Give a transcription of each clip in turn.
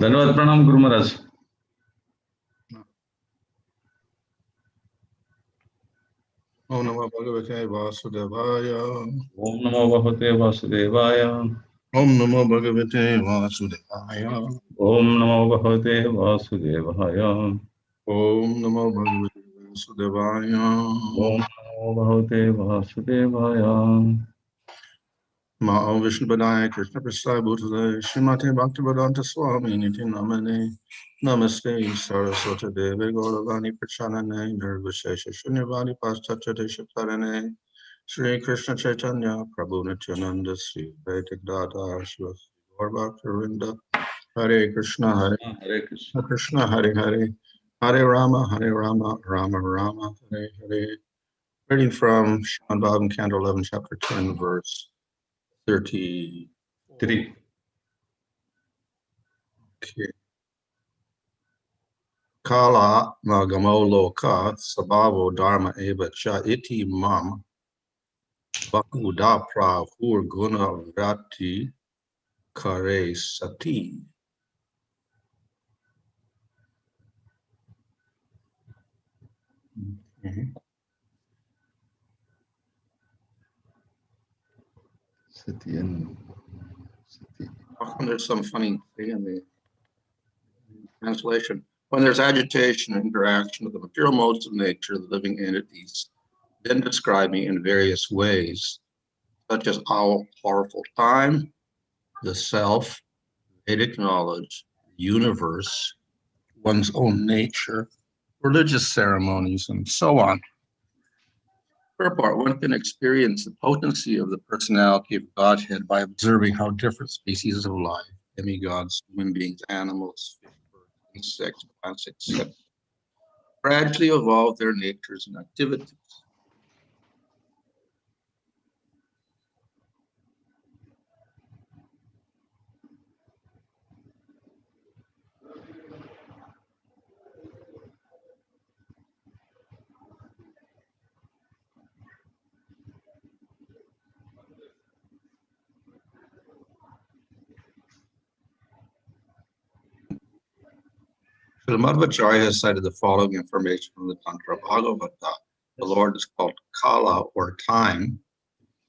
धन्यवाद प्रणाम Guru Maharaj. Om Namo Bhagavate Vasudevaya. Om Namo Bhagavate Vasudevaya. Om Namo Bhagavate Vasudevaya. Om Namo Bhagavate Vasudevaya. Om Namo Bhagavate Vasudevaya. Om Namo Bhagavate Vasudevaya. Ma'am Vishnu Padaya Krishna Prasad Bhutale Srimate Bhaktivedanta Swami Niti Namane Namaste Saraswati Devi Gauravani Prachanane Nirvishesha Shunyavadi Paschachate Shatarane Sri Krishna Chaitanya Prabhu Nityananda Sri Vaidik Dada Shiva Gaurabhaktarinda Hare Krishna Hare Krishna. Krishna Hare Hare Hare Rama Rama Rama Hare Hare. Reading from Srimad Bhagavatam, Canto 11, Chapter 10, verse 33. Okay. Kala magamo loka sabhavo dharma eva cha iti mam bakuda pravur guna vrati kare sati. Sati and Sati. Often there's some funny thing in the translation. When there's agitation and interaction with the material modes of nature, the living entities then describe me in various ways, such as all-powerful time, the self, Vedic knowledge, universe, one's own nature, religious ceremonies, and so on. For a part, one can experience the potency of the personality of Godhead by observing how different species of life, demigods, human beings, animals, fish, birds, insects, plants, etc., gradually evolve their natures and activities. Madhvacharya has cited the following information from the Tantra Bhagavata. The Lord is called Kala, or time,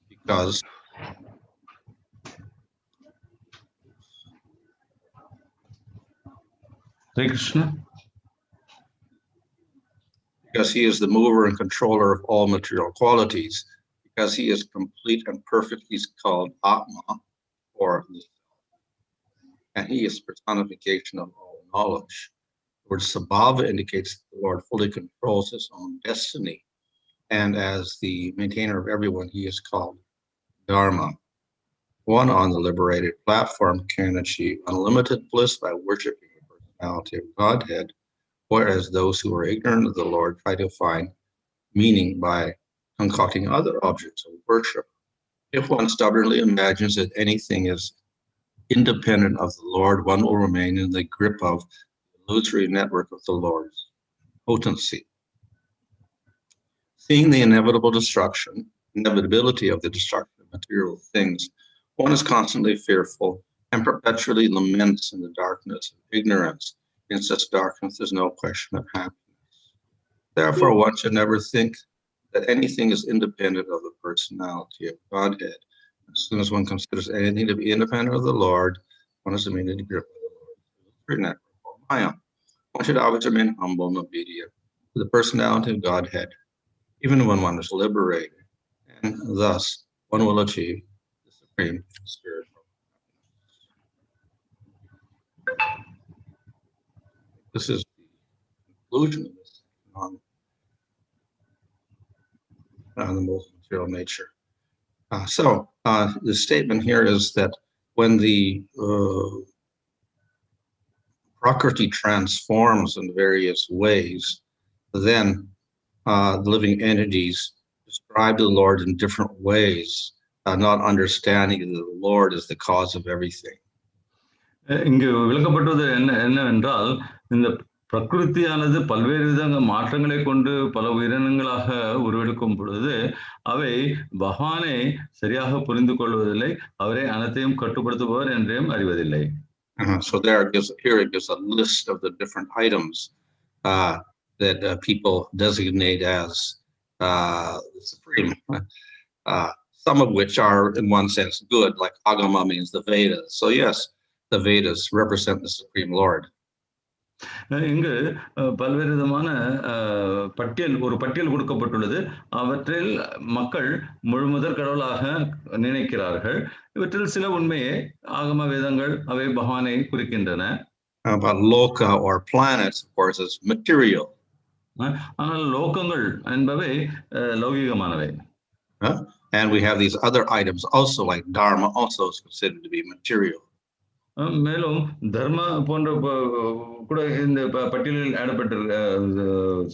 because Hare Krishna. Because he is the mover and controller of all material qualities, because he is complete and perfect, he's called Atma, or the self, and he is personification of all knowledge. The word Sabhava indicates that the Lord fully controls his own destiny, and as the maintainer of everyone, he is called Dharma. One on the liberated platform can achieve unlimited bliss by worshiping the personality of Godhead, whereas those who are ignorant of the Lord try to find meaning by concocting other objects of worship. If one stubbornly imagines that anything is independent of the Lord, one will remain in the grip of the illusory network of the Lord's potency. Seeing the inevitability of the destruction of material things, one is constantly fearful and perpetually laments in the darkness of ignorance. In such darkness, there's no question of happiness. Therefore, one should never think that anything is independent of the personality of Godhead. As soon as one considers anything to be independent of the Lord, one is immediately gripped by the Lord's bhayam. One should always remain humble and obedient to the personality of Godhead, even when one is liberated, and thus one will achieve the supreme spiritual happiness. This is the conclusion of this on the most material nature. The statement here is that when the Prakriti transforms in various ways, then the living entities describe the Lord in different ways, not understanding that the Lord is the cause of everything. இங்கு விளக்கப்பட்டது என்னவென்றால், இந்த பிரகிருதியானது பல்வேறு விதங்க மாற்றங்களை கொண்டு பல உயிரினங்களாக உருவெடுக்கும் பொழுது அவை பகவானை சரியாக புரிந்து கொள்வதில்லை, அவரை அனைத்தையும் கட்டுப்படுத்துபவர் என்றையும் அறிவதில்லை. So here it gives a list of the different items that people designate as supreme. Some of which are, in one sense, good, like Agama means the Vedas. So yes, the Vedas represent the Supreme Lord. இங்கு பல்வேறு விதமான ஒரு பட்டியல் கொடுக்கப்பட்டுள்ளது. அவற்றில் மக்கள் முழுமுதற் கடவுளாக நினைக்கிறார்கள். இவற்றில் சில உண்மையே ஆகம வேதங்கள் அவை பகவானை குறிக்கின்றன. But loka or planets, of course, is material. ஆனால் லோகங்கள் என்பவை லௌகிகமானவை. And we have these other items also, like dharma also is considered to be material. மேலும் தர்ம போன்ற கூட இந்த பட்டியலில்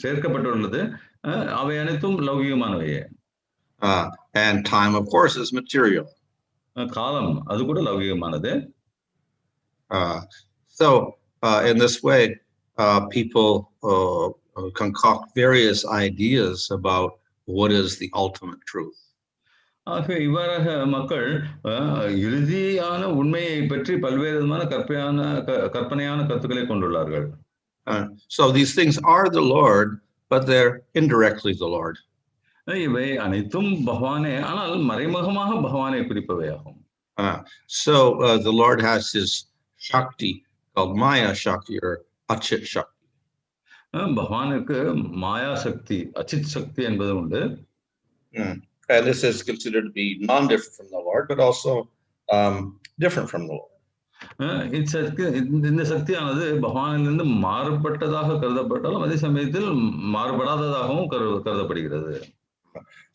சேர்க்கப்பட்டுள்ளது. அவை அனைத்தும் லௌகிகமானவையே. And time, of course, is material. காலம் அது கூட லௌகிகமானது. So in this way, people concoct various ideas about what is the ultimate truth. ஆக இவ்வாறாக மக்கள் இறுதியான உண்மையை பற்றி பல்வேறு விதமான கற்பனையான கருத்துக்களை கொண்டுள்ளார்கள். So these things are the Lord, but they're indirectly the Lord. இவை அனைத்தும் பகவானே, ஆனால் மறைமுகமாக பகவானை குறிப்பவையாகும். So the Lord has his Shakti called Maya Shakti or Achit Shakti. பகவானுக்கு மாயா சக்தி, அச்சித் சக்தி என்பது உண்டு. And this is considered to be non-different from the Lord, but also different from the Lord. இந்த சக்தியானது பகவானிலிருந்து மாறுபட்டதாக கருதப்பட்டாலும் அதே சமயத்தில் மாறுபடாததாகவும் கருதப்படுகிறது.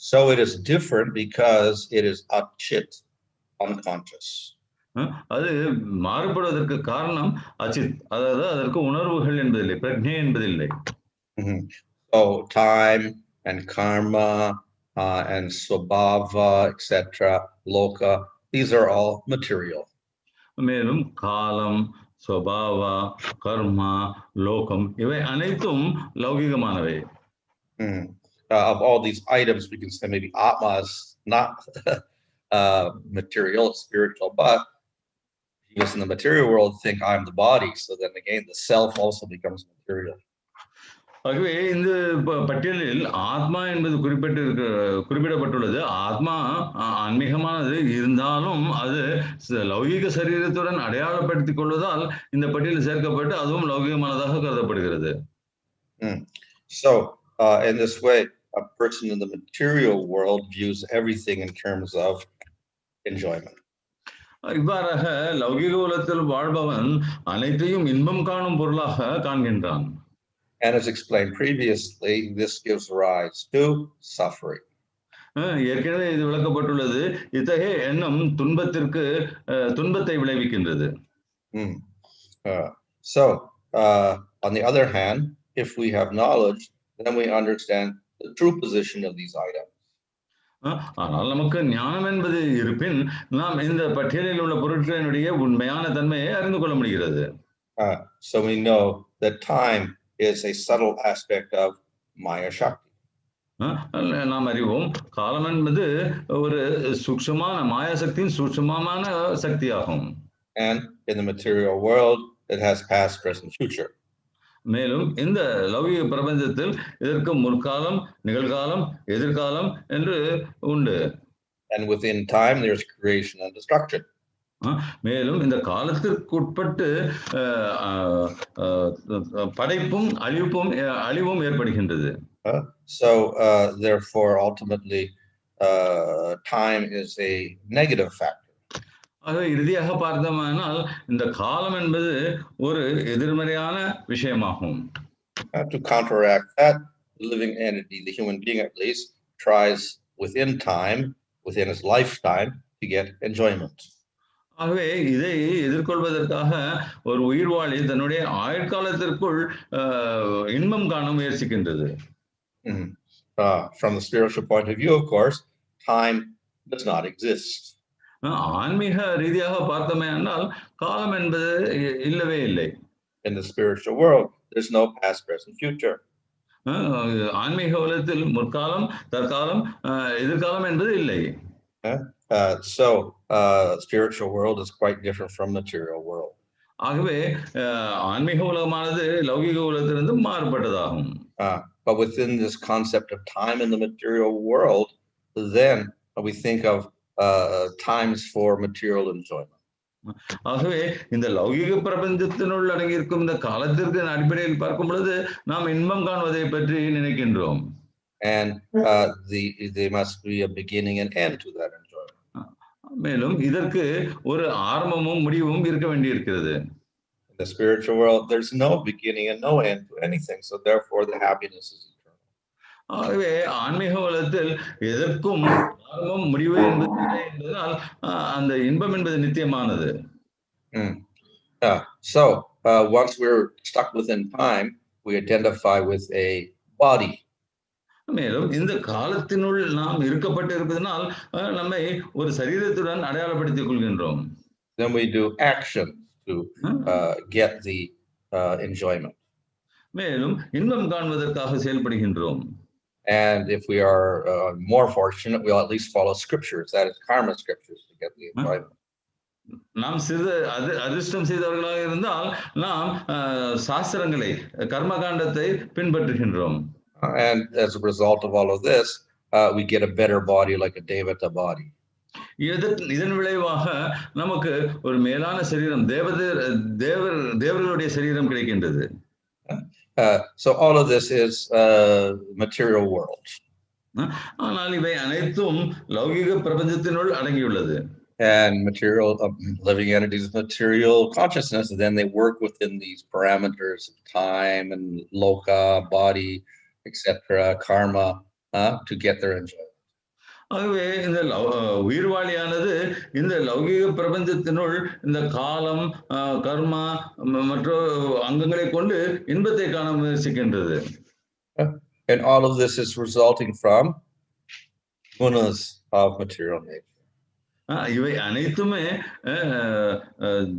So it is different because it is achit, unconscious. அது மாறுபடுவதற்கு காரணம் அச்சித், அதாவது அதற்கு உணர்வுகள் என்பதில்லை, பிரக்ஞை என்பதில்லை. So time and karma and swabhava, etc., loka, these are all material. மேலும் காலம், ஸ்வபாவா, கர்மா, லோகம் இவை அனைத்தும் லௌகிகமானவை. Of all these items, we can say maybe atma is not material, it's spiritual, but because in the material world think I'm the body, so then again the self also becomes material. ஆகவே இந்த பட்டியலில் ஆத்மா என்பது குறிப்பிடப்பட்டுள்ளது. ஆத்மா ஆன்மீகமானது இருந்தாலும் அது லௌகிக சரீரத்துடன் அடையாளப்படுத்திக் கொள்வதால் இந்த பட்டியலில் சேர்க்கப்பட்டு அதுவும் லௌகிகமானதாக கருதப்படுகிறது. So in this way, a person in the material world views everything in terms of enjoyment. இவ்வாறாக லௌகிக உலகத்தில் வாழ்பவன் அனைத்தையும் இன்பம் காணும் பொருளாக காண்கின்றான். And as explained previously, this gives rise to suffering. ஏற்கனவே இது விளக்கப்பட்டுள்ளது. இத்தகைய எண்ணம் துன்பத்தை விளைவிக்கின்றது. So on the other hand, if we have knowledge, then we understand the true position of these items. ஆனால் நமக்கு ஞானம் என்பது இருப்பின் நாம் இந்த பட்டியலில் உள்ள பொருட்களினுடைய உண்மையான தன்மையை அறிந்து கொள்ள முடிகிறது. So we know that time is a subtle aspect of Maya Shakti. நாம் அறிவோம் காலம் என்பது ஒரு சூக்ஷ்மமான மாயா சக்தியின் சூக்ஷ்மமான சக்தியாகும். And in the material world, it has past, present, future. மேலும் இந்த லௌகிக பிரபஞ்சத்தில் இதற்கு முற்காலம், நிகழ்காலம், எதிர்காலம் என்று உண்டு. And within time, there's creation and destruction. மேலும் இந்த காலத்திற்குட்பட்டு படைப்பும் அழிவும் ஏற்படுகின்றது. So therefore ultimately time is a negative factor. ஆக இறுதியாக பார்த்தோமானால் இந்த காலம் என்பது ஒரு எதிர்மறையான விஷயமாகும். To counteract that, the living entity, the human being at least, tries within time, within his lifetime, to get enjoyment. ஆகவே இதை எதிர்கொள்வதற்காக ஒரு உயிர்வாழி தன்னுடைய ஆயுட்காலத்திற்குள் இன்பம் காண முயற்சிக்கின்றது. From the spiritual point of view, of course, time does not exist. ஆன்மீக ரீதியாக பார்த்தோமே ஆனால் காலம் என்பது இல்லவே இல்லை. In the spiritual world, there's no past, present, future. ஆன்மீக உலகத்தில் முற்காலம், தற்காலம், எதிர்காலம் என்பது இல்லை. So spiritual world is quite different from material world. ஆகவே ஆன்மீக உலகமானது லௌகிக உலகத்திலிருந்து மாறுபட்டதாகும். But within this concept of time in the material world, then we think of times for material enjoyment. ஆகவே இந்த லௌகிக பிரபஞ்சத்தினுள் அடங்கி இருக்கும் இந்த காலத்திற்கு அடிப்படையில் பார்க்கும் பொழுது நாம் இன்பம் காண்பதை பற்றி நினைக்கின்றோம். And there must be a beginning and end to that enjoyment. மேலும் இதற்கு ஒரு ஆரம்பமும் முடிவும் இருக்க வேண்டியிருக்கிறது. In the spiritual world, there's no beginning and no end to anything, so therefore the happiness is eternal. ஆகவே ஆன்மீக உலகத்தில் எதற்கும் ஆரம்பம் முடிவு என்பதால் அந்த இன்பம் என்பது நித்தியமானது. So once we're stuck within time, we identify with a body. மேலும் இந்த காலத்தினுள் நாம் இருக்கப்பட்டு இருப்பதனால் நம்மை ஒரு சரீரத்துடன் அடையாளப்படுத்திக் கொள்கின்றோம். Then we do action to get the enjoyment. மேலும் இன்பம் காண்பதற்காக செயல்படுகின்றோம். And if we are more fortunate, we'll at least follow scriptures, that is karma scriptures, to get the enjoyment. நாம் அதிர்ஷ்டம் செய்தவர்களாக இருந்தால் நாம் சாஸ்திரங்களை கர்மகாண்டத்தை பின்பற்றுகின்றோம். And as a result of all of this, we get a better body, like a devata body. இதன் விளைவாக நமக்கு ஒரு மேலான சரீரம் தேவர்களுடைய சரீரம் கிடைக்கின்றது. So all of this is material world. ஆனால் இவை அனைத்தும் லௌகிக பிரபஞ்சத்தினுள் அடங்கியுள்ளது. And material living entities, material consciousness, and then they work within these parameters of time and loka, body, etc., karma, to get their enjoyment. ஆகவே இந்த உயிர்வாளியானது இந்த லௌகிக பிரபஞ்சத்தினுள் இந்த காலம், கர்மா மற்ற அங்கங்களை கொண்டு இன்பத்தை காண முயற்சிக்கின்றது. And all of this is resulting from gunas of material nature. இவை அனைத்துமே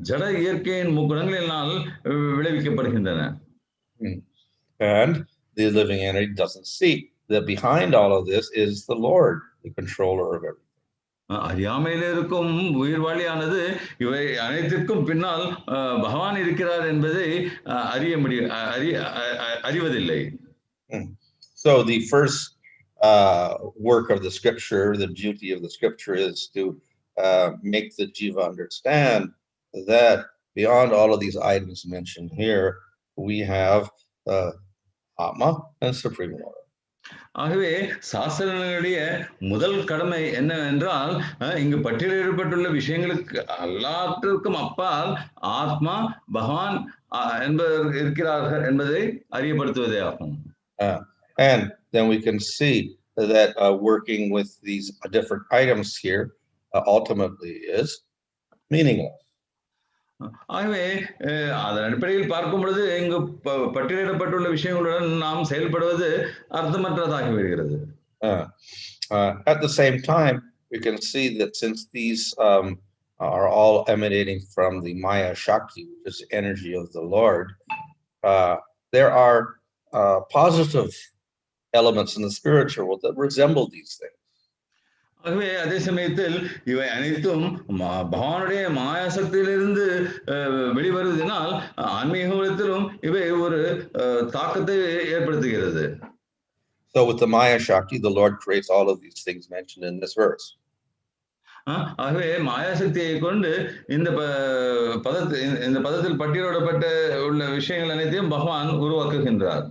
ஜட இயற்கையின் முக்குணங்களினால் விளைவிக்கப்படுகின்றன. And the living entity doesn't see that behind all of this is the Lord, the controller of everything. அறியாமையில் இருக்கும் உயிர்வாளியானது இவை அனைத்திற்கும் பின்னால் பகவான் இருக்கிறார் என்பதை அறிவதில்லை. So the first work of the scripture, the beauty of the scripture, is to make the jiva understand that beyond all of these items mentioned here, we have Atma and Supreme Lord. ஆகவே சாஸ்திரங்களுடைய முதல் கடமை என்னவென்றால் இங்கு பட்டியலிடப்பட்டுள்ள விஷயங்களுக்கு எல்லாத்திற்கும் அப்பால் ஆத்மா பகவான் என்பவர் இருக்கிறார்கள் என்பதை அறியப்படுத்துவதே ஆகும். And then we can see that working with these different items here ultimately is meaningless. ஆகவே அதன் அடிப்படையில் பார்க்கும் பொழுது இங்கு பட்டியலிடப்பட்டுள்ள விஷயங்களுடன் நாம் செயல்படுவது அர்த்தமற்றதாகி வருகிறது. At the same time, we can see that since these are all emanating from the Maya Shakti, which is the energy of the Lord, there are positive elements in the spiritual world that resemble these things. ஆகவே அதே சமயத்தில் இவை அனைத்தும் பகவானுடைய மாயாசக்தியிலிருந்து வெளிவருவதனால் ஆன்மீக உலகத்திலும் இவை ஒரு தாக்கத்தை ஏற்படுத்துகிறது. So with the Maya Shakti, the Lord creates all of these things mentioned in this verse. ஆகவே மாயாசக்தியை கொண்டு இந்த பதத்தில் பட்டியலிடப்பட்ட உள்ள விஷயங்கள் அனைத்தையும் பகவான் உருவாக்குகின்றார்.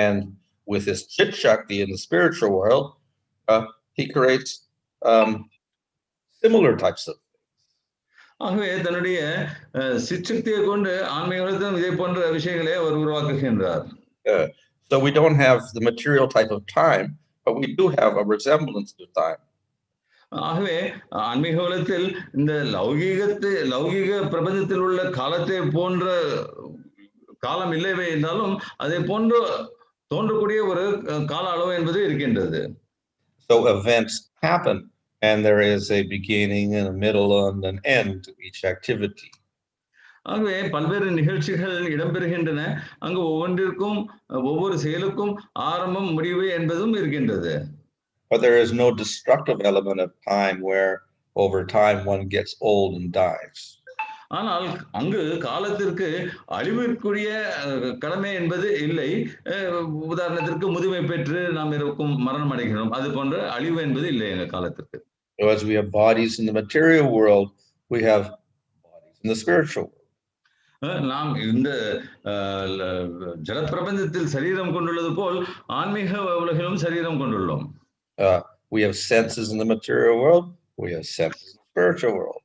And with his Chit Shakti in the spiritual world, he creates similar types of things. ஆகவே தன்னுடைய சிற்சக்தியை கொண்டு ஆன்மீக உலகத்திலும் இதே போன்ற விஷயங்களை அவர் உருவாக்குகின்றார். So we don't have the material type of time, but we do have a resemblance to time. ஆகவே ஆன்மீக உலகத்தில் இந்த லௌகிக பிரபஞ்சத்தில் உள்ள காலத்தை போன்ற காலம் இல்லவே என்றாலும் அதை போன்று தோன்றக்கூடிய ஒரு கால அளவு என்பது இருக்கின்றது. So events happen, and there is a beginning and a middle and an end to each activity. ஆகவே பல்வேறு நிகழ்ச்சிகள் இடம்பெறுகின்றன. அங்கு ஒவ்வொன்றிற்கும் ஒவ்வொரு செயலுக்கும் ஆரம்பம் முடிவு என்பதும் இருக்கின்றது. But there is no destructive element of time where over time one gets old and dies. ஆனால் அங்கு காலத்திற்கு அழிவிற்குரிய கடமை என்பது இல்லை. உதாரணத்திற்கு முதுமை பெற்று நாம் இருக்கும் மரணம் அடைகிறோம், அது போன்ற அழிவு என்பது இல்லை எங்க காலத்திற்கு. As we have bodies in the material world, we have bodies in the spiritual world. நாம் இந்த ஜலப்பிரபஞ்சத்தில் சரீரம் கொண்டுள்ளது போல் ஆன்மீக உலகிலும் சரீரம் கொண்டுள்ளோம். We have senses in the material world, we have senses in the spiritual world.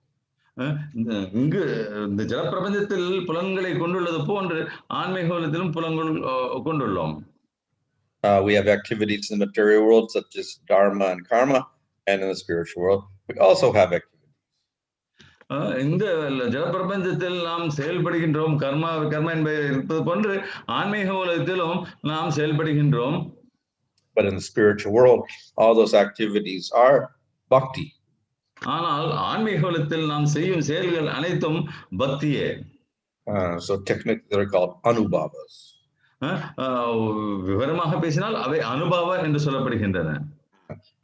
இங்கு இந்த ஜலப்பிரபஞ்சத்தில் புலன்களை கொண்டுள்ளது போன்று ஆன்மீக உலகத்திலும் புலன்கள் கொண்டுள்ளோம். We have activities in the material world such as dharma and karma, and in the spiritual world we also have activities. இந்த ஜலப்பிரபஞ்சத்தில் நாம் செயல்படுகின்றோம், கர்மா என்பது இருப்பது போன்று ஆன்மீக உலகத்திலும் நாம் செயல்படுகின்றோம். But in the spiritual world, all those activities are bhakti. ஆனால் ஆன்மீக உலகத்தில் நாம் செய்யும் செயல்கள் அனைத்தும் பக்தியே. So technically they're called anubhavas. விவரமாக பேசினால் அவை அனுபவ என்று சொல்லப்படுகின்றன.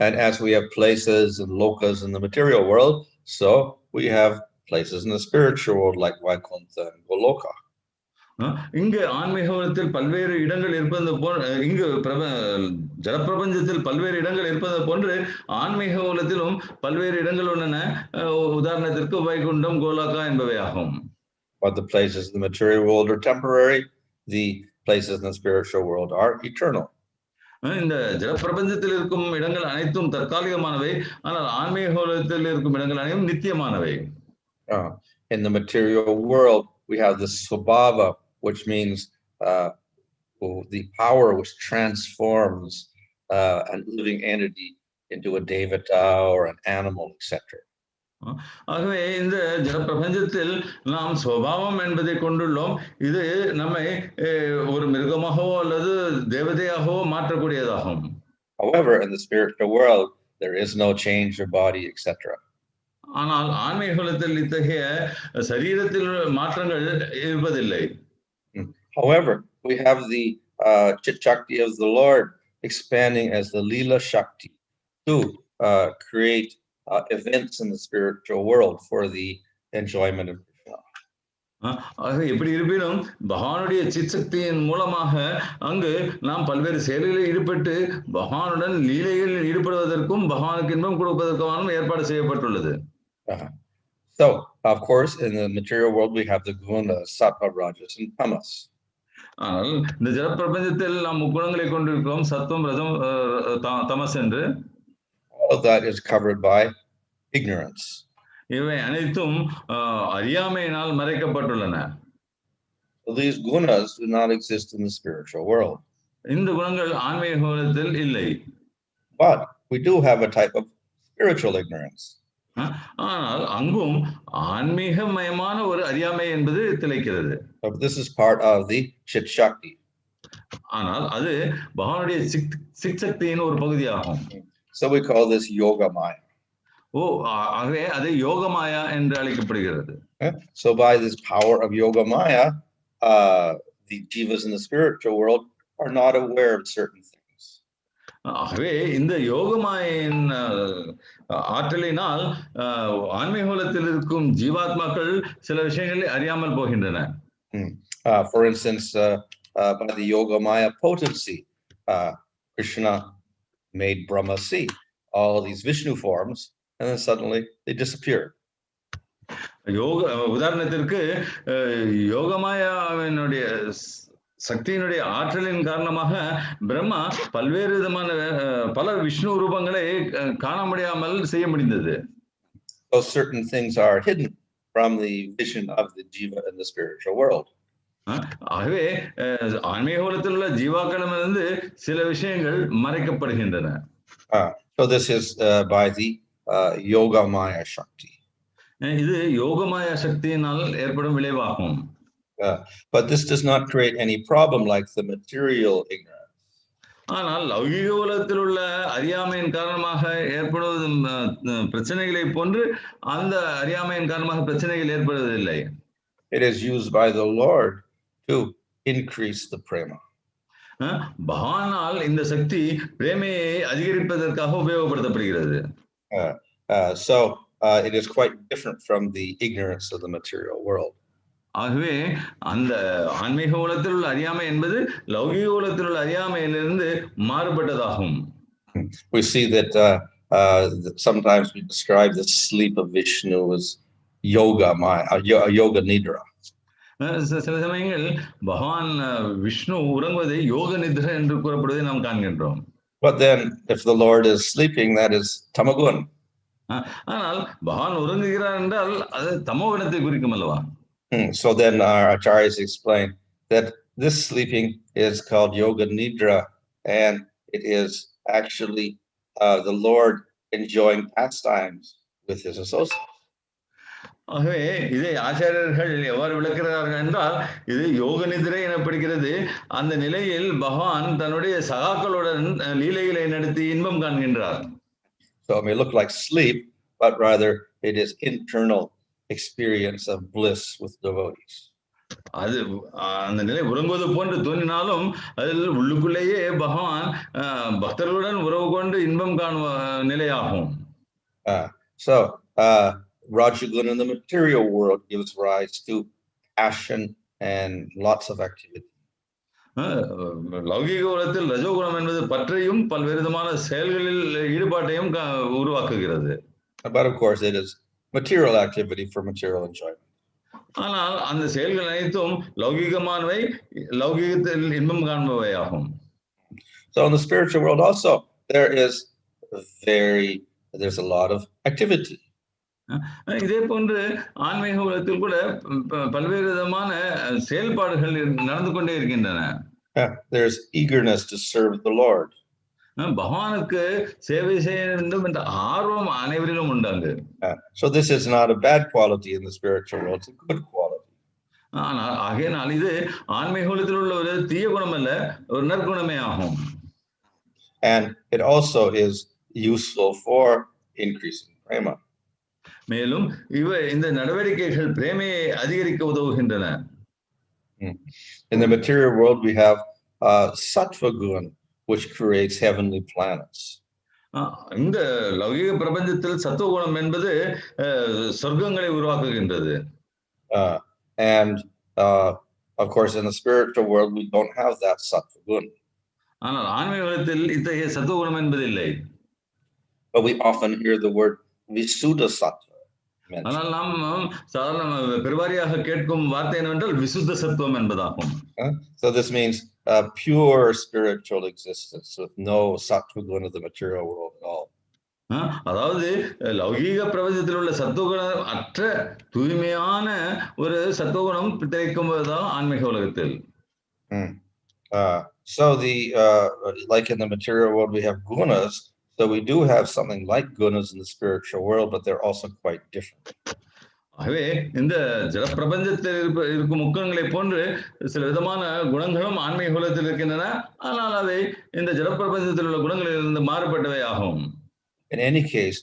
And as we have places and lokas in the material world, so we have places in the spiritual world like Vaikuntha and Goloka. இங்கு ஆன்மீக உலகத்தில் பல்வேறு இடங்கள் இருப்பது போன்று, இங்கு ஜலப்பிரபஞ்சத்தில் பல்வேறு இடங்கள் இருப்பது போன்று ஆன்மீக உலகத்திலும் பல்வேறு இடங்கள் உள்ளன. உதாரணத்திற்கு வைகுண்டம், கோலாக்கா என்பவை ஆகும். But the places in the material world are temporary, the places in the spiritual world are eternal. இந்த ஜலப்பிரபஞ்சத்தில் இருக்கும் இடங்கள் அனைத்தும் தற்காலிகமானவை, ஆனால் ஆன்மீக உலகத்தில் இருக்கும் இடங்கள் அனைத்தும் நித்தியமானவை. In the material world we have the swabhava, which means the power which transforms a living entity into a devata or an animal, etc. ஆகவே இந்த ஜலப்பிரபஞ்சத்தில் நாம் ஸ்வபாவம் என்பதை கொண்டுள்ளோம். இது நம்மை ஒரு மிருகமாகவோ அல்லது தேவதையாகவோ மாற்றக்கூடியதாகும். However, in the spiritual world there is no change of body, etc. ஆனால் ஆன்மீக உலகத்தில் இத்தகைய சரீரத்தில் மாற்றங்கள் இருப்பதில்லை. However, we have the chit shakti of the Lord expanding as the lila shakti to create events in the spiritual world for the enjoyment of Krishna. ஆக எப்படி இருப்பினும் பகவானுடைய சித் சக்தியின் மூலமாக அங்கு நாம் பல்வேறு செயல்களில் ஈடுபட்டு பகவானுடன் லீலைகளில் ஈடுபடுவதற்கும் பகவானுக்கு இன்பம் கொடுப்பதற்கான ஏற்பாடு செய்யப்பட்டுள்ளது. So, of course, in the material world we have the gunas, sattva, rajas, and tamas. ஆனால் இந்த ஜலப்பிரபஞ்சத்தில் நாம் முக்குணங்களை கொண்டிருக்கிறோம், சத்துவம், ரஜம், தமஸ் என்று. All of that is covered by ignorance. இவை அனைத்தும் அறியாமையினால் மறைக்கப்பட்டுள்ளன. So these gunas do not exist in the spiritual world. இந்த குணங்கள் ஆன்மீக உலகத்தில் இல்லை. But we do have a type of spiritual ignorance. ஆனால் அங்கும் ஆன்மீகமயமான ஒரு அறியாமை என்பது திளைக்கிறது. This is part of the chit shakti. ஆனால் அது பகவானுடைய சித் சக்தியின் ஒரு பகுதியாகும். So we call this yoga maya. ஆகவே அது யோக மாயா என்று அழைக்கப்படுகிறது. So by this power of yoga maya, the jivas in the spiritual world are not aware of certain things. ஆகவே இந்த யோக மாயின் ஆற்றலினால் ஆன்மீக உலகத்தில் இருக்கும் ஜீவாத்மாக்கள் சில விஷயங்களை அறியாமல் போகின்றன. For instance, by the yoga maya potency, Krishna made Brahma see all these Vishnu forms, and then suddenly they disappear. உதாரணத்திற்கு யோகமாயாவினுடைய சக்தியினுடைய ஆற்றலின் காரணமாக பிரம்மா பல்வேறு விதமான பல விஷ்ணு ரூபங்களை காண முடியாமல் செய்ய முடிந்தது. So certain things are hidden from the vision of the jiva in the spiritual world. ஆகவே ஆன்மீக உலகத்தில் உள்ள ஜீவாக்களிடமிருந்து சில விஷயங்கள் மறைக்கப்படுகின்றன. So this is by the yoga maya shakti. இது யோக மாயா சக்தியினால் ஏற்படும் விளைவாகும். But this does not create any problem like the material ignorance. ஆனால் லௌகிக உலகத்தில் உள்ள அறியாமையின் காரணமாக ஏற்படும் பிரச்சனைகளை போன்று அந்த அறியாமையின் காரணமாக பிரச்சனைகள் ஏற்படுவதில்லை. It is used by the Lord to increase the prema. பகவானால் இந்த சக்தி பிரேமையை அதிகரிப்பதற்காக உபயோகப்படுத்தப்படுகிறது. So it is quite different from the ignorance of the material world. ஆகவே அந்த ஆன்மீக உலகத்தில் உள்ள அறியாமை என்பது லௌகிக உலகத்தில் உள்ள அறியாமையிலிருந்து மாறுபட்டதாகும். We see that sometimes we describe the sleep of Vishnu as yoga nidra. சில சமயங்கள் பகவான் விஷ்ணு உறங்குவதை யோக நித்ரை என்று கூறப்படுவதை நாம் காண்கின்றோம். But then if the Lord is sleeping, that is tamagun. ஆனால் பகவான் உறங்குகிறார் என்றால் அது தமோகுணத்தை குறிக்கும் அல்லவா? So then our acharyas explain that this sleeping is called yoga nidra, and it is actually the Lord enjoying pastimes with his associates. ஆகவே இதை ஆச்சாரியர்கள் எவ்வாறு விளக்கிறார்கள் என்றால் இது யோக நிதிரை எனப்படுகிறது. அந்த நிலையில் பகவான் தன்னுடைய சகாக்களுடன் லீலைகளை நடத்தி இன்பம் காண்கின்றார். So it may look like sleep, but rather it is internal experience of bliss with devotees. அது அந்த நிலை உறங்குவது போன்று தோன்றினாலும் அதில் உள்ளுக்குள்ளேயே பகவான் பக்தர்களுடன் உறவு கொண்டு இன்பம் காணும் நிலையாகும். So Rajaguna in the material world gives rise to passion and lots of activity. லௌகிக உலகத்தில் ரஜோகுணம் என்பது பற்றையும் பல்வேறு விதமான செயல்களில் ஈடுபாட்டையும் உருவாக்குகிறது. But of course it is material activity for material enjoyment. ஆனால் அந்த செயல்கள் அனைத்தும் லௌகிகமானவை, லௌகிகத்தில் இன்பம் காண்பவையாகும். So in the spiritual world also there's a lot of activity. இதே போன்று ஆன்மீக உலகத்தில் கூட பல்வேறு விதமான செயல்பாடுகள் நடந்து கொண்டே இருக்கின்றன. There's eagerness to serve the Lord. பகவானுக்கு சேவை செய்ய வேண்டும் என்ற ஆர்வம் அனைவரிலும் உண்டாங்க. So this is not a bad quality in the spiritual world, it's a good quality. ஆனால் ஆகையினால் இது ஆன்மீக உலகத்தில் உள்ள ஒரு தீய குணம் அல்ல, ஒரு நற்குணமே ஆகும். And it also is useful for increasing prema. மேலும் இந்த நடவடிக்கைகள் பிரேமையை அதிகரிக்க உதவுகின்றன. In the material world we have sattva guna, which creates heavenly planets. இந்த லௌகிக பிரபஞ்சத்தில் சத்துவகுணம் என்பது சொர்க்கங்களை உருவாக்குகின்றது. And of course in the spiritual world we don't have that sattva guna. ஆனால் ஆன்மீக உலகத்தில் இத்தகைய சத்துவகுணம் என்பது இல்லை. But we often hear the word visuddha sattva. ஆனால் நாம் சாதாரண பெருவாரியாக கேட்கும் வார்த்தை என்னவென்றால் விசுத்த சத்துவம் என்பதாகும். So this means pure spiritual existence with no sattva guna of the material world at all. அதாவது லௌகீக பிரபஞ்சத்தில் உள்ள சத்துவகுணம் அற்ற தூய்மையான ஒரு சத்துவகுணம் கிடைக்கும் போதுதான் ஆன்மீக உலகத்தில். So like in the material world we have gunas. So we do have something like gunas in the spiritual world, but they're also quite different. ஆகவே இந்த ஜட பிரபஞ்சத்தில் இருக்கும் முக்கங்களை போன்று சில விதமான குணங்களும் ஆன்மீக உலகத்தில் இருக்கின்றன. ஆனால் அவை இந்த ஜட பிரபஞ்சத்தில் உள்ள குணங்களிலிருந்து மாறுபட்டவை ஆகும். In any case,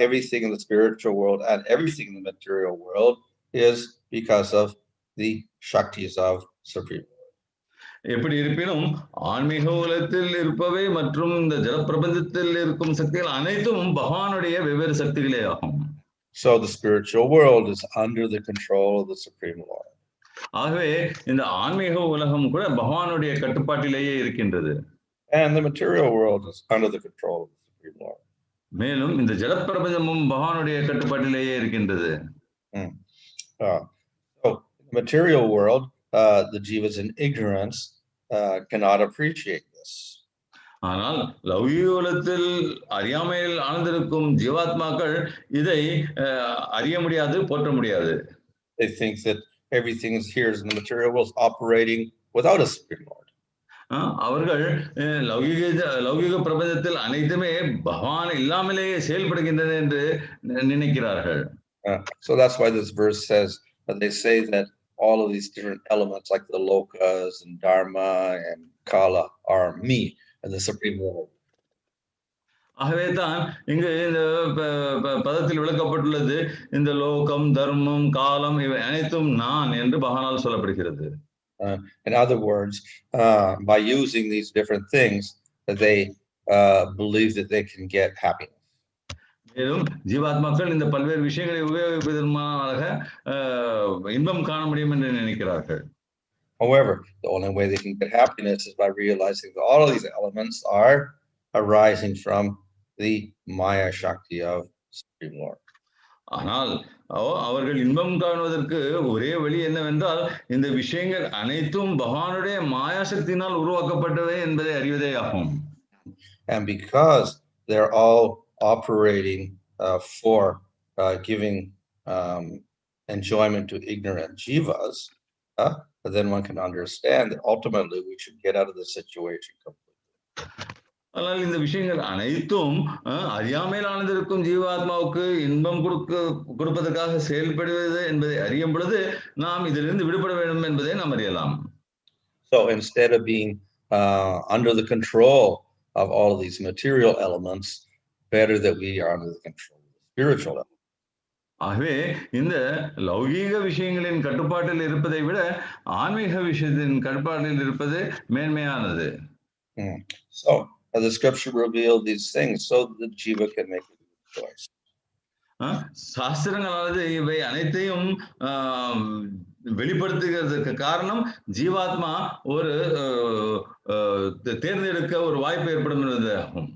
everything in the spiritual world and everything in the material world is because of the shaktis of Supreme. எப்படி இருப்பினும் ஆன்மீக உலகத்தில் இருப்பவை மற்றும் இந்த ஜட பிரபஞ்சத்தில் இருக்கும் சக்திகள் அனைத்தும் பகவானுடைய வெவ்வேறு சக்திகளே ஆகும். So the spiritual world is under the control of the Supreme Lord. ஆகவே இந்த ஆன்மீக உலகம் கூட பகவானுடைய கட்டுப்பாட்டிலேயே இருக்கின்றது. And the material world is under the control of the Supreme Lord. மேலும் இந்த ஜட பிரபஞ்சமும் பகவானுடைய கட்டுப்பாட்டிலேயே இருக்கின்றது. So in the material world the jivas in ignorance cannot appreciate this. ஆனால் லௌகிக உலகத்தில் அறியாமையில் ஆழ்ந்திருக்கும் ஜீவாத்மாக்கள் இதை அறிய முடியாது, போற்ற முடியாது. They think that everything is here in the material world operating without a Supreme Lord. அவர்கள் லௌகிக பிரபஞ்சத்தில் அனைத்துமே பகவான் இல்லாமலேயே செயல்படுகின்றன என்று நினைக்கிறார்கள். So that's why this verse says that they say that all of these different elements like the lokas and dharma and kala are me and the Supreme Lord. ஆகவே தான் இங்கு இந்த பதத்தில் விளக்கப்பட்டுள்ளது இந்த லோகம், தர்மம், காலம் இவை அனைத்தும் நான் என்று பகவானால் சொல்லப்படுகிறது. In other words, by using these different things, they believe that they can get happiness. மேலும் ஜீவாத்மாக்கள் இந்த பல்வேறு விஷயங்களை உபயோகிப்பதன் மூலமாக இன்பம் காண முடியும் என்று நினைக்கிறார்கள். However, the only way they can get happiness is by realizing that all of these elements are arising from the Maya Shakti of Supreme Lord. ஆனால் அவர்கள் இன்பம் காணுவதற்கு ஒரே வழி என்னவென்றால் இந்த விஷயங்கள் அனைத்தும் பகவானுடைய மாயாசக்தியினால் உருவாக்கப்பட்டவை என்பதை அறிவதே ஆகும். And because they're all operating for giving enjoyment to ignorant jivas, then one can understand that ultimately we should get out of the situation completely. ஆனால் இந்த விஷயங்கள் அனைத்தும் அறியாமையில் ஆனந்திருக்கும் ஜீவாத்மாவுக்கு இன்பம் கொடுப்பதற்காக செயல்படுவது என்பதை அறியும் பொழுது நாம் இதிலிருந்து விடுபட வேண்டும் என்பதை நாம் அறியலாம். So instead of being under the control of all of these material elements, better that we are under the control of the spiritual elements. ஆகவே இந்த லௌகீக விஷயங்களின் கட்டுப்பாட்டில் இருப்பதை விட ஆன்மீக விஷயத்தின் கட்டுப்பாட்டில் இருப்பது மேன்மையானது. So the scripture revealed these things so that the jiva can make a good choice. சாஸ்திரங்களானது இவை அனைத்தையும் வெளிப்படுத்துகிறதுக்கு காரணம் ஜீவாத்மா ஒரு தேர்ந்தெடுக்க ஒரு வாய்ப்பு ஏற்படும் என்பதாகும்.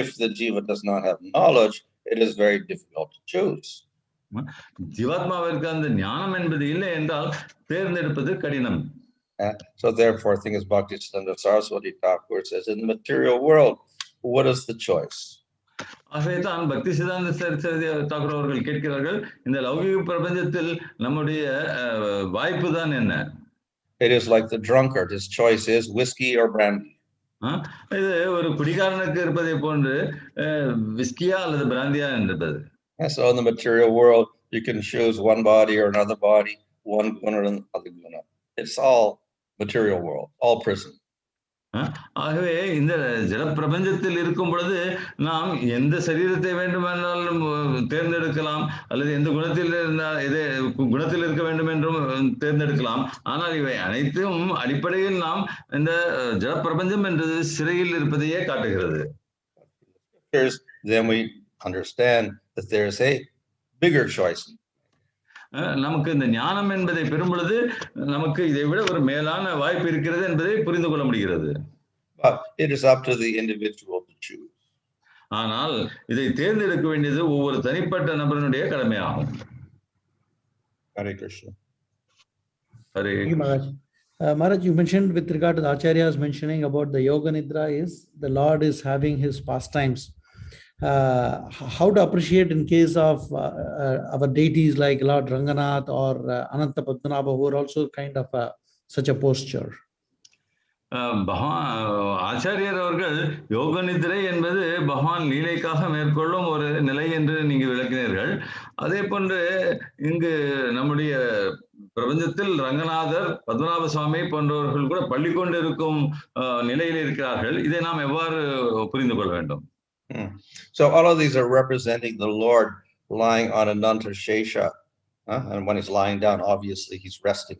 If the jiva does not have knowledge, it is very difficult to choose. ஜீவாத்மாவிற்கு அந்த ஞானம் என்பது இல்லை என்றால் தேர்ந்தெடுப்பது கடினம். So therefore, I think as Bhaktisiddhanta Saraswati Thakur says, in the material world, what is the choice? ஆகவேதான் பக்தி சித்தாந்த சரஸ்வதி தாக்கூர் அவர்கள் கேட்கிறார்கள், இந்த லௌகிக பிரபஞ்சத்தில் நம்முடைய வாய்ப்பு தான் என்ன? It is like the drunkard. His choice is whiskey or brandy. இது ஒரு குடிகாரனுக்கு இருப்பதை போன்று விஸ்கியா அல்லது பிராந்தியா என்பது. So in the material world, you can choose one body or another body, one guna or another guna. It's all material world, all prison. ஆகவே இந்த ஜட பிரபஞ்சத்தில் இருக்கும் பொழுது நாம் எந்த சரீரத்தை வேண்டுமென்றாலும் தேர்ந்தெடுக்கலாம், அல்லது எந்த குணத்தில் இருந்தால் எதை குணத்தில் இருக்க வேண்டும் என்றும் தேர்ந்தெடுக்கலாம். ஆனால் இவை அனைத்தும் அடிப்படையில் நாம் இந்த ஜட பிரபஞ்சம் என்றது சிறையில் இருப்பதையே காட்டுகிறது. Then we understand that there is a bigger choice. நமக்கு இந்த ஞானம் என்பதை பெறும் பொழுது நமக்கு இதை விட ஒரு மேலான வாய்ப்பு இருக்கிறது என்பதை புரிந்து கொள்ள முடிகிறது. But it is up to the individual to choose. ஆனால் இதை தேர்ந்தெடுக்க வேண்டியது ஒவ்வொரு தனிப்பட்ட நபரினுடைய கடமையாகும். Hare Krishna. Hare Maharaj. Maharaj, you mentioned with regard to the Acharyas mentioning about the Yoga Nidra is the Lord is having his pastimes. How to appreciate in case of our deities like Lord Ranganath or Ananta Padmanabha, who are also kind of such a posture? ஆச்சாரியர் அவர்கள் யோக நிதிரை என்பது பகவான் லீலைக்காக மேற்கொள்ளும் ஒரு நிலை என்று நீங்க விளக்கினீர்கள். அதே போன்று இங்கு நம்முடைய பிரபஞ்சத்தில் ரங்கநாதர், பத்மநாப சுவாமி போன்றவர்கள் கூட பள்ளி கொண்டு இருக்கும் நிலையில் இருக்கிறார்கள். இதை நாம் எவ்வாறு புரிந்து கொள்ள வேண்டும்? So all of these are representing the Lord lying on a Nanta Shesha, and when he's lying down, obviously he's resting.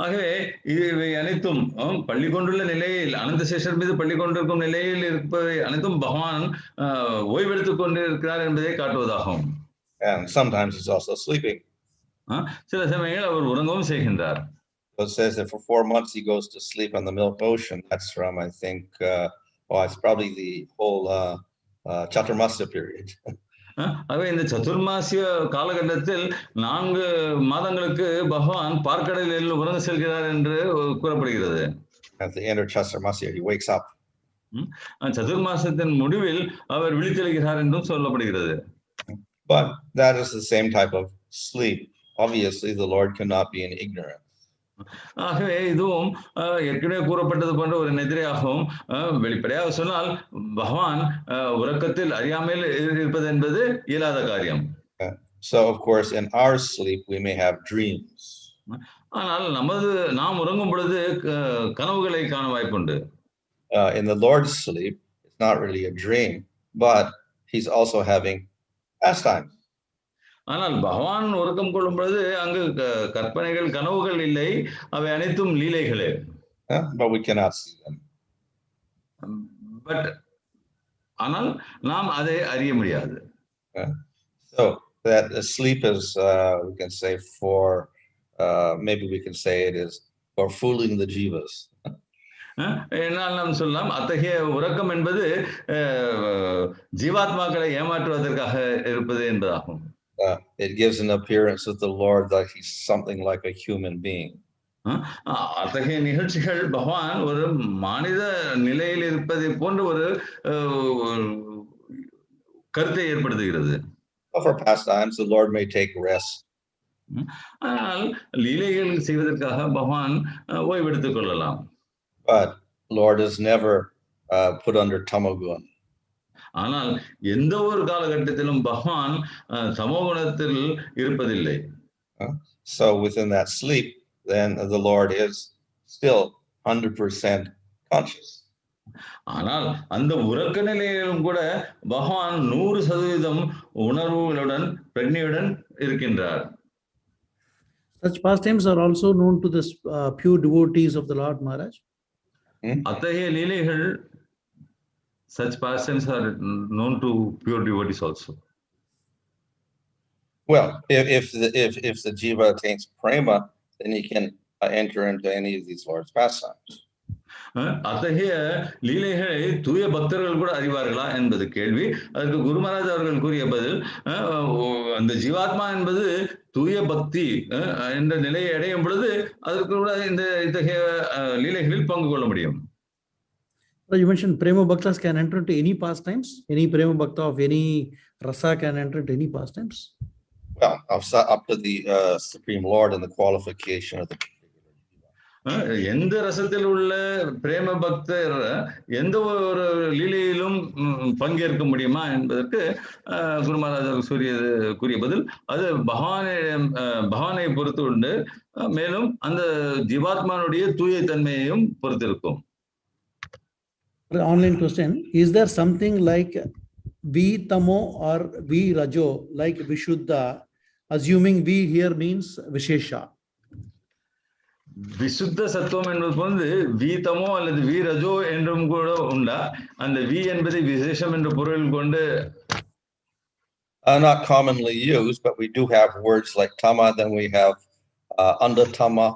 ஆகவே இவை அனைத்தும் பள்ளி கொண்டுள்ள நிலையில், அனந்த சேஷர் மீது பள்ளி கொண்டிருக்கும் நிலையில் இருப்பதை அனைத்தும் பகவான் ஓய்வெடுத்துக் கொண்டு இருக்கிறார் என்பதை காட்டுவதாகும். And sometimes he's also sleeping. சில சமயங்கள் அவர் உறங்கவும் செய்கின்றார். So it says that for 4 months he goes to sleep on the milk ocean. That's from, I think, it's probably the whole Chaturmasya period. ஆகவே இந்த சதுர்மாசிய காலகட்டத்தில் 4 மாதங்களுக்கு பகவான் பார்க்கடலில் உறங்க செல்கிறார் என்று கூறப்படுகிறது. At the end of Chaturmasya, he wakes up. சதுர்மாசத்தின் முடிவில் அவர் விழித்தெழுகிறார் என்றும் சொல்லப்படுகிறது. But that is the same type of sleep. Obviously, the Lord cannot be in ignorance. ஆகவே இதுவும் ஏற்கனவே கூறப்பட்டது போன்ற ஒரு நிதிரையாகவும், வெளிப்படையாக சொன்னால் பகவான் உறக்கத்தில் அறியாமையில் இருப்பது என்பது இயலாத காரியம். So of course in our sleep we may have dreams. ஆனால் நாம் உறங்கும் பொழுது கனவுகளை காண வாய்ப்புண்டு. In the Lord's sleep it's not really a dream, but he's also having pastimes. ஆனால் பகவான் உறக்கம் கொள்ளும் பொழுது அங்கு கற்பனைகள், கனவுகள் இல்லை, அவை அனைத்தும் லீலைகளே. But we cannot see them. But ஆனால் நாம் அதை அறிய முடியாது. So that sleep is, we can say maybe we can say it is for fooling the jivas. என்னால் நாம் சொல்லலாம் அத்தகைய உறக்கம் என்பது ஜீவாத்மாக்களை ஏமாற்றுவதற்காக இருப்பது என்பதாகும். It gives an appearance of the Lord like he's something like a human being. அத்தகைய நிகழ்ச்சிகள் பகவான் ஒரு மனித நிலையில் இருப்பதை போன்ற ஒரு கருத்தை ஏற்படுத்துகிறது. For pastimes, the Lord may take rest. ஆனால் லீலைகள் செய்வதற்காக பகவான் ஓய்வெடுத்துக் கொள்ளலாம். But Lord is never put under tamagun. ஆனால் எந்த ஒரு காலகட்டத்திலும் பகவான் தமோகுணத்தில் இருப்பதில்லை. So within that sleep, then the Lord is still 100% conscious. ஆனால் அந்த உறக்க நிலையிலும் கூட பகவான் 100% உணர்வுகளுடன் பிரக்ஞையுடன் இருக்கின்றார். Such pastimes are also known to the pure devotees of the Lord Maharaj. அத்தகைய லீலைகள், such pastimes are known to pure devotees also. Well, if the jiva attains prema, then he can enter into any of these Lord's pastimes. அத்தகைய லீலைகளை தூய பக்தர்கள் கூட அறிவார்களா என்பது கேள்வி. அதற்கு குரு மகாராஜ் அவர்கள் கூறிய பதில், அந்த ஜீவாத்மா என்பது தூய பக்தி என்ற நிலையை அடையும் பொழுது அதற்கு கூட இத்தகைய லீலைகளில் பங்கு கொள்ள முடியும். You mentioned prema bhaktas can enter into any pastimes. Any prema bhakta of any rasa can enter into any pastimes. Well, up to the Supreme Lord and the qualification of the எந்த ரசத்தில் உள்ள பிரேம பக்தர் எந்த ஒரு லீலையிலும் பங்கேற்க முடியுமா என்பதற்கு குரு மகாராஜ் கூறிய பதில், அது பகவானை பொறுத்து உண்டு. மேலும் அந்த ஜீவாத்மானுடைய தூய தன்மையையும் பொறுத்திருக்கும். Online question: is there something like vi tamo or vi rajo like vishuddha, assuming vi here means vishesha? விசுத்த சத்துவம் என்பது வந்து வி தமோ அல்லது வி ரஜோ என்றும் கூட உண்டா? அந்த வி என்பதை விசேஷம் என்ற பொருள் கொண்டு not commonly used, but we do have words like tama, then we have under tama,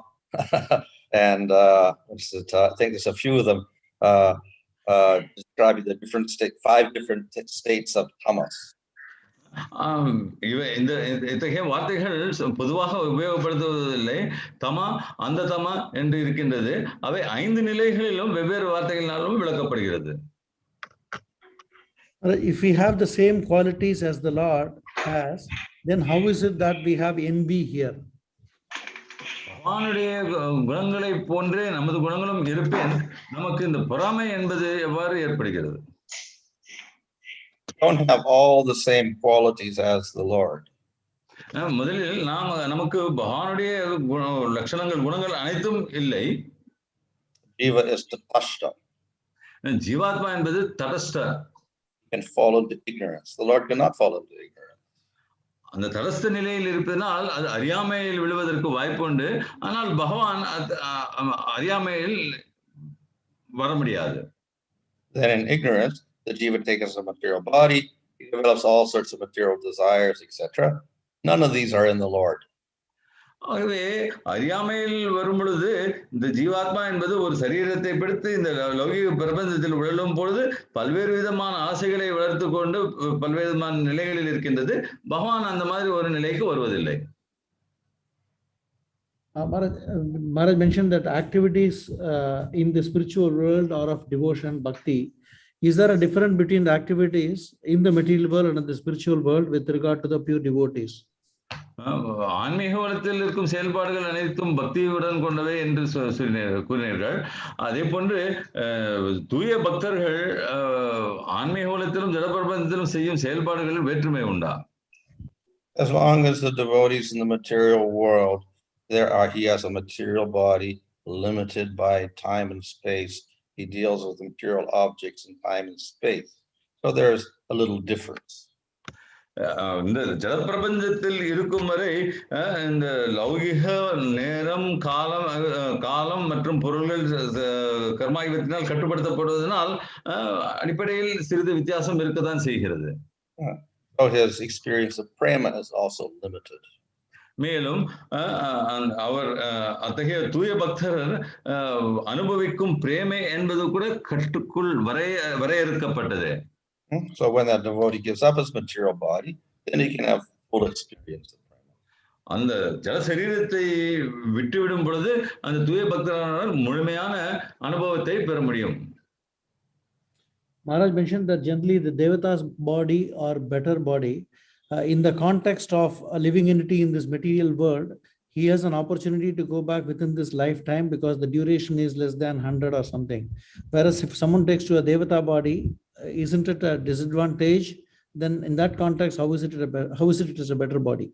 and I think there's a few of them describing the different 5 different states of tamas. இத்தகைய வார்த்தைகள் பொதுவாக உபயோகப்படுத்துவதில்லை. தமா, அந்த தமா என்று இருக்கின்றது. அவை 5 நிலைகளிலும் வெவ்வேறு வார்த்தைகளினாலும் விளக்கப்படுகிறது. If we have the same qualities as the Lord has, then how is it that we have envy here? பகவானுடைய குணங்களை போன்றே நமது குணங்களும் இருப்பின் நமக்கு இந்த பொறாமை என்பது எவ்வாறு ஏற்படுகிறது? Don't have all the same qualities as the Lord. முதலில் நமக்கு பகவானுடைய லட்சணங்கள் குணங்கள் அனைத்தும் இல்லை. Jiva is tatashta. ஜீவாத்மா என்பது தடஸ்ட. Can fall into ignorance. The Lord cannot fall into ignorance. அந்த தடஸ்த நிலையில் இருப்பதனால் அது அறியாமையில் விழுவதற்கு வாய்ப்பு உண்டு. ஆனால் பகவான் அறியாமையில் வர முடியாது. Then in ignorance, the jiva takes a material body, he develops all sorts of material desires, etc. None of these are in the Lord. ஆகவே அறியாமையில் வரும் பொழுது இந்த ஜீவாத்மா என்பது ஒரு சரீரத்தை பிடித்து இந்த லௌகிக பிரபஞ்சத்தில் உழலும் பொழுது பல்வேறு விதமான ஆசைகளை வளர்த்து கொண்டு பல்வேறு விதமான நிலைகளில் இருக்கின்றது. பகவான் அந்த மாதிரி ஒரு நிலைக்கு வருவதில்லை. Maharaj mentioned that activities in the spiritual world are of devotion, bhakti. Is there a difference between the activities in the material world and the spiritual world with regard to the pure devotees? ஆன்மீக உலகத்தில் இருக்கும் செயல்பாடுகள் அனைத்தும் பக்தியுடன் கொண்டவை என்று கூறினீர்கள். அதே போன்று தூய பக்தர்கள் ஆன்மீக உலகத்திலும் ஜடப்பிரபஞ்சத்திலும் செய்யும் செயல்பாடுகளில் வேற்றுமை உண்டா? As long as the devotees in the material world, he has a material body limited by time and space. He deals with material objects in time and space. So there's a little difference. இந்த ஜலப்பிரபஞ்சத்தில் இருக்கும் வரை இந்த லௌகிக நேரம், காலம் மற்றும் பொருள்கள் கர்மாயுகத்தினால் கட்டுப்படுத்தப்படுவதனால் அடிப்படையில் சிறிது வித்தியாசம் இருக்கத்தான் செய்கிறது. So his experience of prema is also limited. மேலும் அவர் அத்தகைய தூய பக்தர் அனுபவிக்கும் பிரேமை என்பது கூட கட்டுக்குள் வரையறுக்கப்பட்டது. So when that devotee gives up his material body, then he can have full experience of prema. அந்த ஜல சரீரத்தை விட்டுவிடும் பொழுது அந்த தூய பக்தரானவர் முழுமையான அனுபவத்தை பெற முடியும். Maharaj mentioned that generally the devata's body or better body, in the context of a living entity in this material world, he has an opportunity to go back within this lifetime because the duration is less than 100 or something. Whereas if someone takes to a devata body, isn't it a disadvantage? Then in that context, how is it as a better body?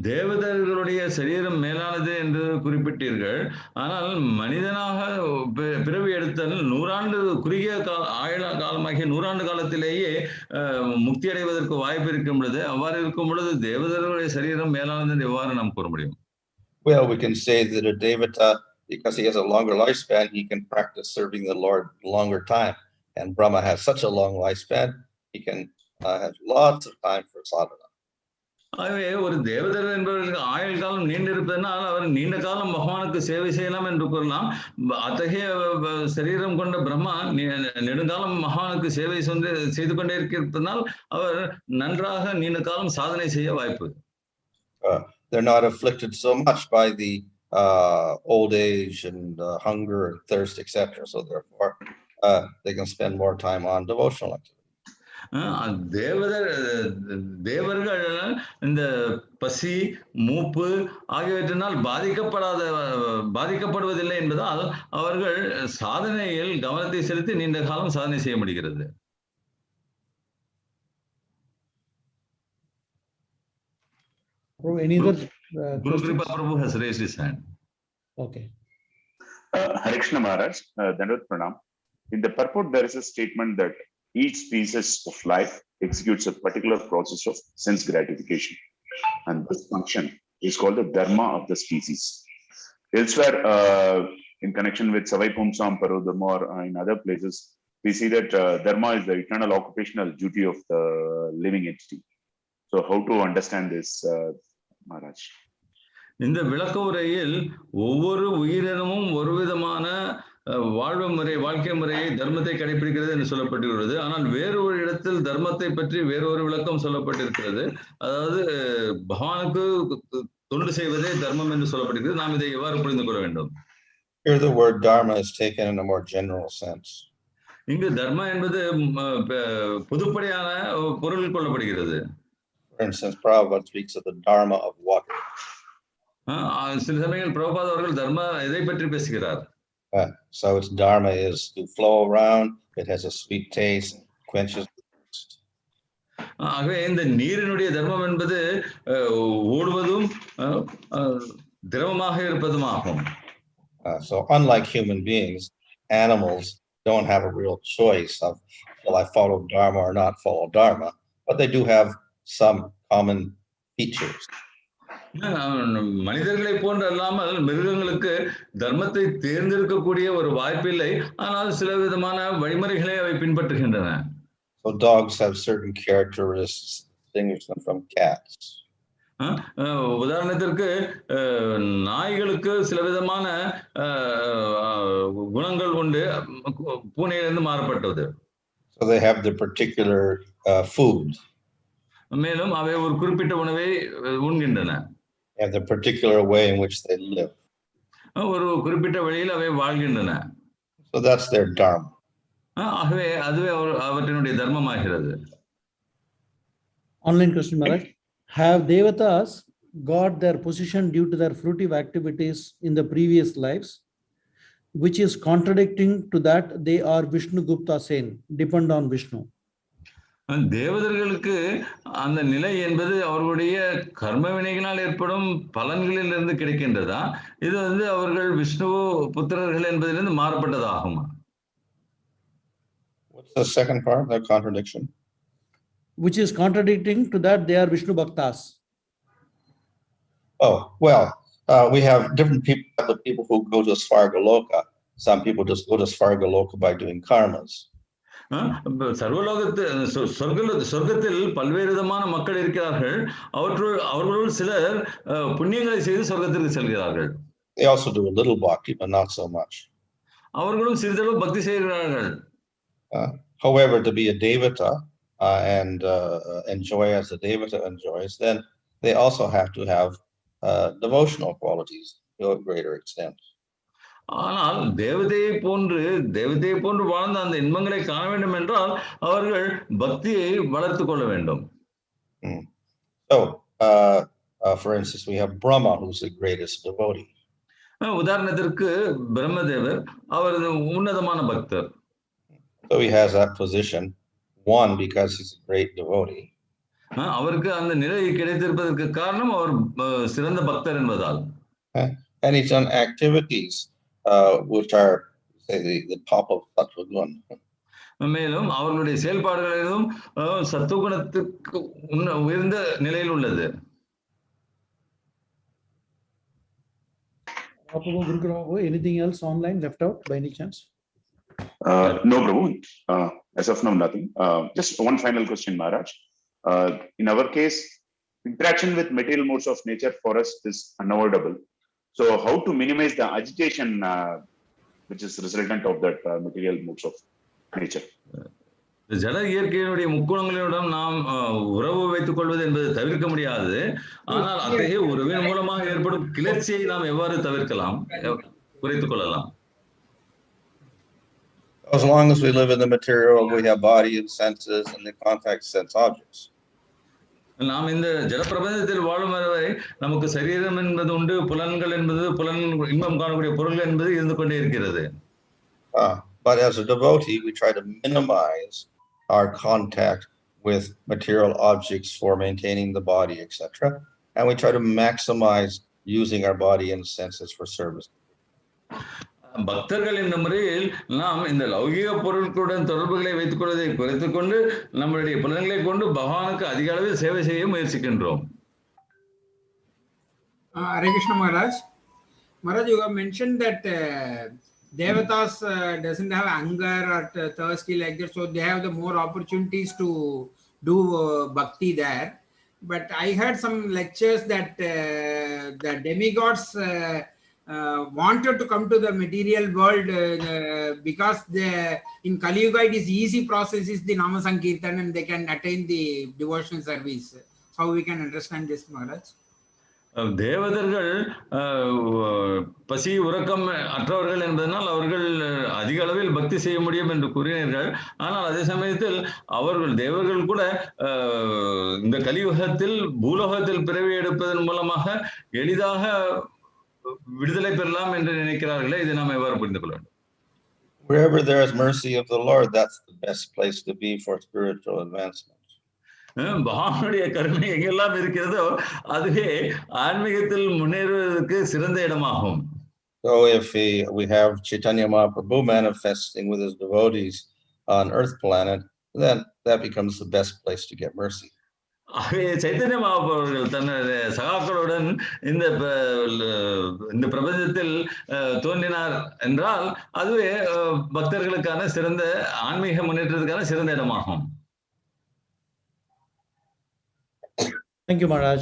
தேவதர்களுடைய சரீரம் மேலானது என்று குறிப்பிட்டீர்கள். ஆனால் மனிதனாக பிறவி எடுத்தால் 100 ஆண்டு குறுகிய காலமாகிய 100 ஆண்டு காலத்திலேயே முக்தி அடைவதற்கு வாய்ப்பு இருக்கும் பொழுது, அவ்வாறு இருக்கும் பொழுது தேவதர்களுடைய சரீரம் மேலானது என்று எவ்வாறு நாம் கூற முடியும்? Well, we can say that a devata, because he has a longer lifespan, he can practice serving the Lord longer time. And Brahma has such a long lifespan, he can have lots of time for sadhana. ஆகவே ஒரு தேவதர் என்பவர்களுக்கு ஆயுள் காலம் நீண்டிருப்பதனால் அவர் நீண்ட காலம் பகவானுக்கு சேவை செய்யலாம் என்று கூறலாம். அத்தகைய சரீரம் கொண்ட பிரம்மா நெடுங்காலம் பகவானுக்கு சேவை செய்து கொண்டே இருப்பதனால் அவர் நன்றாக நீண்ட காலம் சாதனை செய்ய வாய்ப்பு. They're not afflicted so much by the old age and hunger and thirst, etc. So therefore, they can spend more time on devotional activity. தேவர்கள் இந்த பசி, மூப்பு ஆகியவற்றினால் பாதிக்கப்படுவதில்லை என்பதால் அவர்கள் சாதனையில் கவனத்தை செலுத்தி நீண்ட காலம் சாதனை செய்ய முடிகிறது. Any other Prabhu has raised his hand. Okay. Hare Krishna Maharaj, Dandavat Pranam. In the purport, there is a statement that each species of life executes a particular process of sense gratification, and this function is called the dharma of the species. Elsewhere, in connection with Savai Pumsam Parodharma or in other places, we see that dharma is the eternal occupational duty of the living entity. So, how to understand this, Maharaj? இந்த விளக்க உரையில் ஒவ்வொரு உயிரினமும் ஒரு விதமான வாழ்க்கை முறையை தர்மத்தை கடைபிடிக்கிறது என்று சொல்லப்பட்டிருக்கிறது. ஆனால் வேறு ஒரு இடத்தில் தர்மத்தை பற்றி வேறொரு விளக்கம் சொல்லப்பட்டிருக்கிறது. அதாவது பகவானுக்கு தொண்டு செய்வதே தர்மம் என்று சொல்லப்பட்டிருக்கிறது. நாம் இதை எவ்வாறு புரிந்து கொள்ள வேண்டும்? Here the word dharma is taken in a more general sense. இங்கு தர்மா என்பது பொதுப்படையான பொருள் கொள்ளப்படுகிறது. For instance, Prabhupada speaks of the dharma of water. சில சமயங்கள் பிரபுபாத் அவர்கள் தர்மா எதை பற்றி பேசுகிறார்? So its dharma is to flow around, it has a sweet taste, quenches the thirst. ஆகவே இந்த நீரினுடைய தர்மம் என்பது ஓடுவதும் திரவமாக இருப்பதுமாகும். So unlike human beings, animals don't have a real choice of will I follow dharma or not follow dharma, but they do have some common features. மனிதர்களை போன்று அல்லாமல் மிருகங்களுக்கு தர்மத்தை தேர்ந்தெடுக்கக்கூடிய ஒரு வாய்ப்பில்லை. ஆனால் சில விதமான வழிமுறைகளை அவை பின்பற்றுகின்றன. So dogs have certain characteristics that distinguish them from cats. உதாரணத்திற்கு நாய்களுக்கு சில விதமான குணங்கள் உண்டு, பூனையிலிருந்து மாறுபட்டது. So they have the particular food. மேலும் அவை ஒரு குறிப்பிட்ட உணவை உண்கின்றன. They have the particular way in which they live. ஒரு குறிப்பிட்ட வழியில் அவை வாழ்கின்றன. So that's their dharma. ஆகவே அதுவே அவற்றினுடைய தர்மமாகிறது. Online question, Maharaj. Have devatas got their position due to their fruitive activities in the previous lives, which is contradicting to that they are Vishnu Gupta Sen, depend on Vishnu? தேவதர்களுக்கு அந்த நிலை என்பது அவர்களுடைய கர்ம வினைகளால் ஏற்படும் பலன்களில் இருந்து கிடைக்கின்றதா? இது அவர்கள் விஷ்ணு புத்திரர்கள் என்பதிலிருந்து மாறுபட்டதாகுமா? What's the second part of that contradiction? which is contradicting to that they are Vishnu Bhaktas. Oh, well, we have different people, the people who go to Svargaloka. Some people just go to Svargaloka by doing karmas. சொர்க்கத்தில் பல்வேறு விதமான மக்கள் இருக்கிறார்கள். அவர்களுள் சிலர் புண்ணியங்களை செய்து சொர்க்கத்திற்கு செல்கிறார்கள். They also do a little bhakti, but not so much. அவர்களும் சிறிதளவு பக்தி செய்கிறார்கள். However, to be a devata and enjoy as the devata enjoys, then they also have to have devotional qualities to a greater extent. ஆனால் தேவதையை போன்று வாழ்ந்த அந்த இன்பங்களை காண வேண்டும் என்றால் அவர்கள் பக்தியை வளர்த்துக் கொள்ள வேண்டும். So, for instance, we have Brahma, who's the greatest devotee. உதாரணத்திற்கு பிரம்மதேவர், அவர் உன்னதமான பக்தர். So he has that position, one, because he's a great devotee. அவருக்கு அந்த நிலை கிடைத்திருப்பதற்கு காரணம் அவர் சிறந்த பக்தர் என்பதால். And he's done activities which are, say, the top of sattva-gun. மேலும் அவர்களுடைய செயல்பாடுகளிலும் சத்துவகுணத்துக்கு உயர்ந்த நிலையில் உள்ளது. Anything else online left out by any chance? No, Prabhu. As of now, nothing. Just one final question, Maharaj. In our case, interaction with material modes of nature for us is unavoidable. So how to minimize the agitation which is resultant of that material modes of nature? ஜட இயற்கையினுடைய முக்குணங்களிடம் நாம் உறவு வைத்துக் கொள்வது என்பது தவிர்க்க முடியாது. ஆனால் அத்தகைய உறவின் மூலமாக ஏற்படும் கிளர்ச்சியை நாம் எவ்வாறு தவிர்க்கலாம், குறைத்துக் கொள்ளலாம்? As long as we live in the material, we have body and senses and the contact sense objects. நாம் இந்த ஜடப்பிரபஞ்சத்தில் வாழும் வரை நமக்கு சரீரம் என்பது உண்டு, புலன்கள் என்பது இன்பம் காணக்கூடிய பொருள் என்பது இருந்து கொண்டே இருக்கிறது. But as a devotee, we try to minimize our contact with material objects for maintaining the body, etc. And we try to maximize using our body and senses for service. பக்தர்கள் என்ற முறையில் நாம் இந்த லௌகிக பொருட்களுடன் தொடர்புகளை வைத்துக் கொள்வதை குறைத்துக் கொண்டு நம்மளுடைய புலன்களை கொண்டு பகவானுக்கு அதிக அளவில் சேவை செய்ய முயற்சிக்கின்றோம். Hare Krishna Maharaj. Maharaj, you have mentioned that devatas doesn't have anger or thirsty like that, so they have the more opportunities to do bhakti there. But I heard some lectures that the demigods wanted to come to the material world because in Kali Yuga it is easy process is the Nama Sankirtan and they can attain the devotional service. How we can understand this, Maharaj? தேவதர்கள் பசி உறக்கம் அற்றவர்கள் என்பதனால் அவர்கள் அதிக அளவில் பக்தி செய்ய முடியும் என்று கூறினார்கள். ஆனால் அதே சமயத்தில் தேவர்கள் கூட இந்த கலியுகத்தில் பூலோகத்தில் பிறவி எடுப்பதன் மூலமாக எளிதாக விடுதலை பெறலாம் என்று நினைக்கிறார்களே, இதை நாம் எவ்வாறு புரிந்து கொள்ள வேண்டும்? Wherever there is mercy of the Lord, that's the best place to be for spiritual advancement. பகவானுடைய கருணை எங்கெல்லாம் இருக்கிறதோ அதுவே ஆன்மீகத்தில் முன்னேறுவதற்கு சிறந்த இடமாகும். So if we have Chaitanya Mahaprabhu manifesting with his devotees on Earth planet, then that becomes the best place to get mercy. ஆகவே சைத்தன்ய மகாபிரபு தன்னுடைய சகாக்களுடன் இந்த பிரபஞ்சத்தில் தோன்றினார் என்றால் அதுவே பக்தர்களுக்கான சிறந்த ஆன்மீக முன்னேற்றத்துக்கான சிறந்த இடமாகும். Thank you, Maharaj.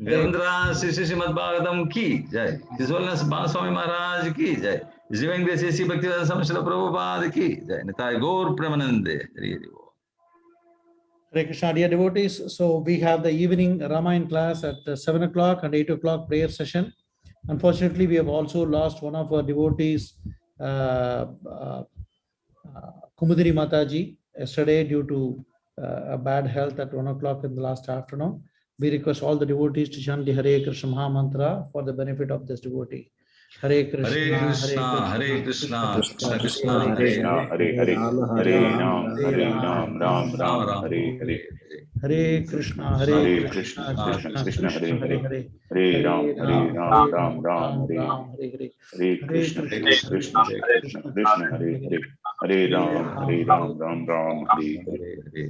Virendra Srimad Bhagavatam ki jai. His Holiness Bhanu Swami Maharaj ki jai. His Divine Grace A.C. Bhaktivedanta Swami Srila Prabhupada ki jai. Nitai Gaur Premanande. Hare Krishna, dear devotees. So we have the evening Ramayana class at 7 o'clock and 8 o'clock prayer session. Unfortunately, we have also lost one of our devotees, Kumudiri Mataji, yesterday due to a bad health at 1 o'clock in the last afternoon. We request all the devotees to chant the Hare Krishna Maha Mantra for the benefit of this devotee. Hare Krishna, Hare Krishna, Krishna Krishna, Hare Hare, Hare Ram, Ram Ram, Hare Hare. Hare Krishna, Hare Krishna, Krishna Krishna, Hare Hare. Hare Ram, Ram Ram, Hare Hare. Hare Krishna, Krishna Krishna, Hare Hare. Hare Ram, Ram Ram, Hare Hare.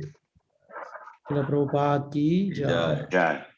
Srila Prabhupada ki jai. Jai. Jai.